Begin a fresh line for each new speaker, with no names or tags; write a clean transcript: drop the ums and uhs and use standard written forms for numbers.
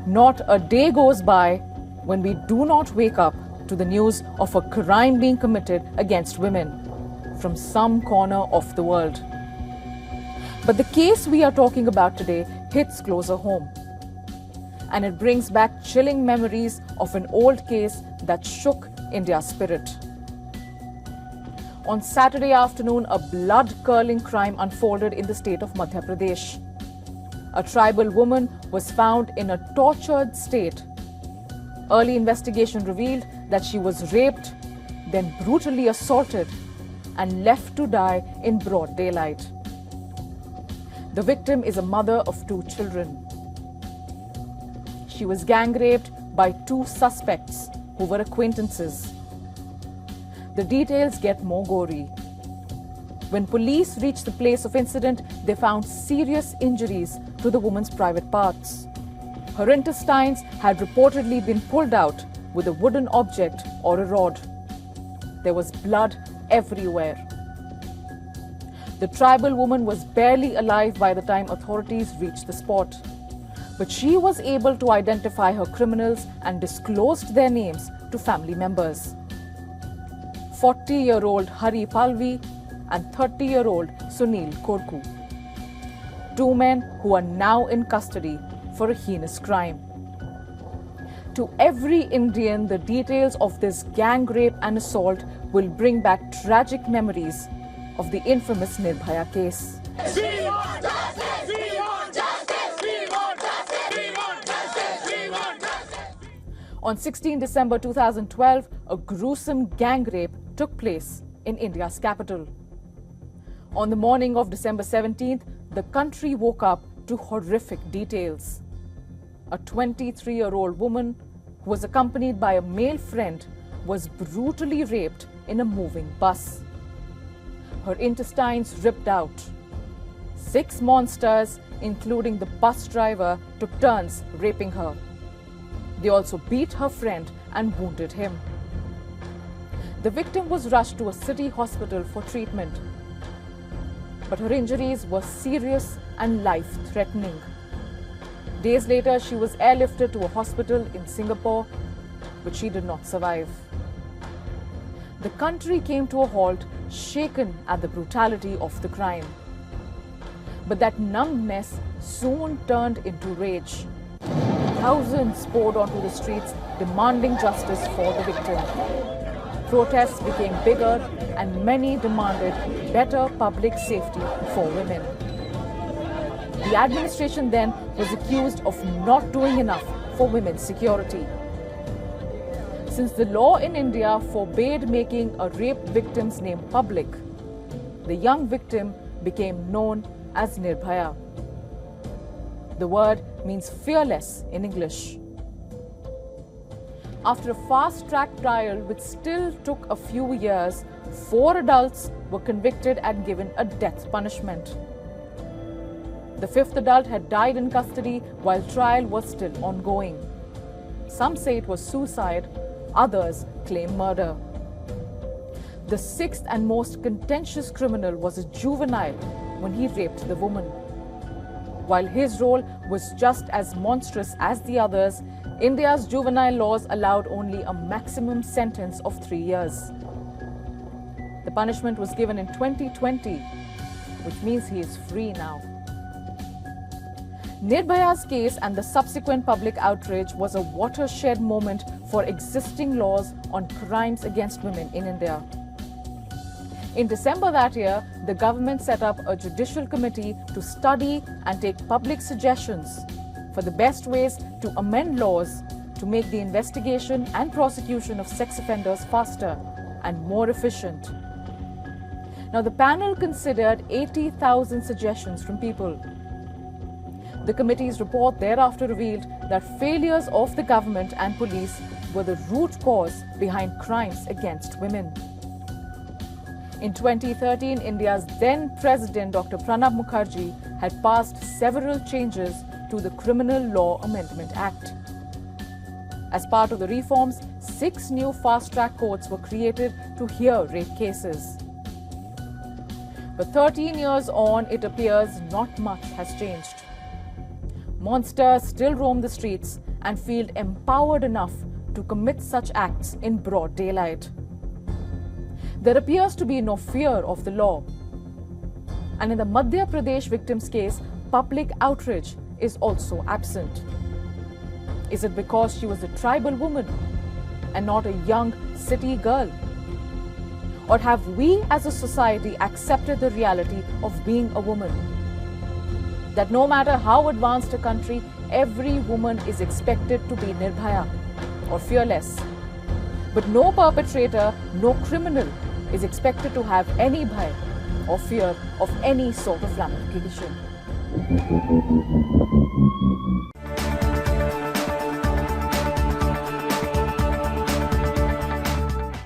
Not a day goes by when we do not wake up to the news of a crime being committed against women from some corner of the world. But the case we are talking about today hits closer home. And it brings back chilling memories of an old case that shook India's spirit. On Saturday afternoon, a blood-curdling crime unfolded in the state of Madhya Pradesh. A tribal woman was found in a tortured state. Early investigation revealed that she was raped, then brutally assaulted, and left to die in broad daylight. The victim is a mother of 2 children. She was gang raped by 2 suspects who were acquaintances. The details get more gory. When police reached the place of incident, they found serious injuries to the woman's private parts. Her intestines had reportedly been pulled out with a wooden object or a rod. There was blood everywhere. The tribal woman was barely alive by the time authorities reached the spot. But she was able to identify her criminals and disclosed their names to family members. 40-year-old Hari Palvi and 30-year-old Sunil Kodku. 2 men who are now in custody for a heinous crime. To every Indian, the details of this gang rape and assault will bring back tragic memories of the infamous Nirbhaya case.
We want justice! We want justice! We want justice! We want justice! We want justice!
On 16 December 2012, a gruesome gang rape took place in India's capital. On the morning of December 17th, the country woke up to horrific details. A 23-year-old woman who was accompanied by a male friend was brutally raped in a moving bus. Her intestines ripped out. 6 monsters, including the bus driver, took turns raping her. They also beat her friend and wounded him. The victim was rushed to a city hospital for treatment. But her injuries were serious and life-threatening. Days later, she was airlifted to a hospital in Singapore, but she did not survive. The country came to a halt, shaken at the brutality of the crime. But that numbness soon turned into rage. Thousands poured onto the streets demanding justice for the victim. Protests became bigger and many demanded better public safety for women. The administration then was accused of not doing enough for women's security. Since the law in India forbade making a rape victim's name public, the young victim became known as Nirbhaya. The word means fearless in English. After a fast-track trial which still took a few years, 4 adults were convicted and given a death punishment. The 5th adult had died in custody while trial was still ongoing. Some say it was suicide, others claim murder. The 6th and most contentious criminal was a juvenile when he raped the woman. While his role was just as monstrous as the others, India's juvenile laws allowed only a maximum sentence of 3 years. The punishment was given in 2020, which means he is free now. Nirbhaya's case and the subsequent public outrage was a watershed moment for existing laws on crimes against women in India. In December that year, the government set up a judicial committee to study and take public suggestions for the best ways to amend laws to make the investigation and prosecution of sex offenders faster and more efficient. Now, the panel considered 80,000 suggestions from people. The committee's report thereafter revealed that failures of the government and police were the root cause behind crimes against women. In 2013, India's then President Dr. Pranab Mukherjee had passed several changes to the Criminal Law Amendment Act. As part of the reforms, 6 new fast-track courts were created to hear rape cases. But 13 years on, it appears not much has changed. monsters still roam the streets and feel empowered enough to commit such acts in broad daylight. There appears to be no fear of the law. And in the Madhya Pradesh victim's case, public outrage is also absent. Is it because she was a tribal woman and not a young city girl? Or have we as a society accepted the reality of being a woman? That no matter how advanced a country, every woman is expected to be Nirbhaya or fearless. But no perpetrator, no criminal is expected to have any bhai or fear of any sort of ramification.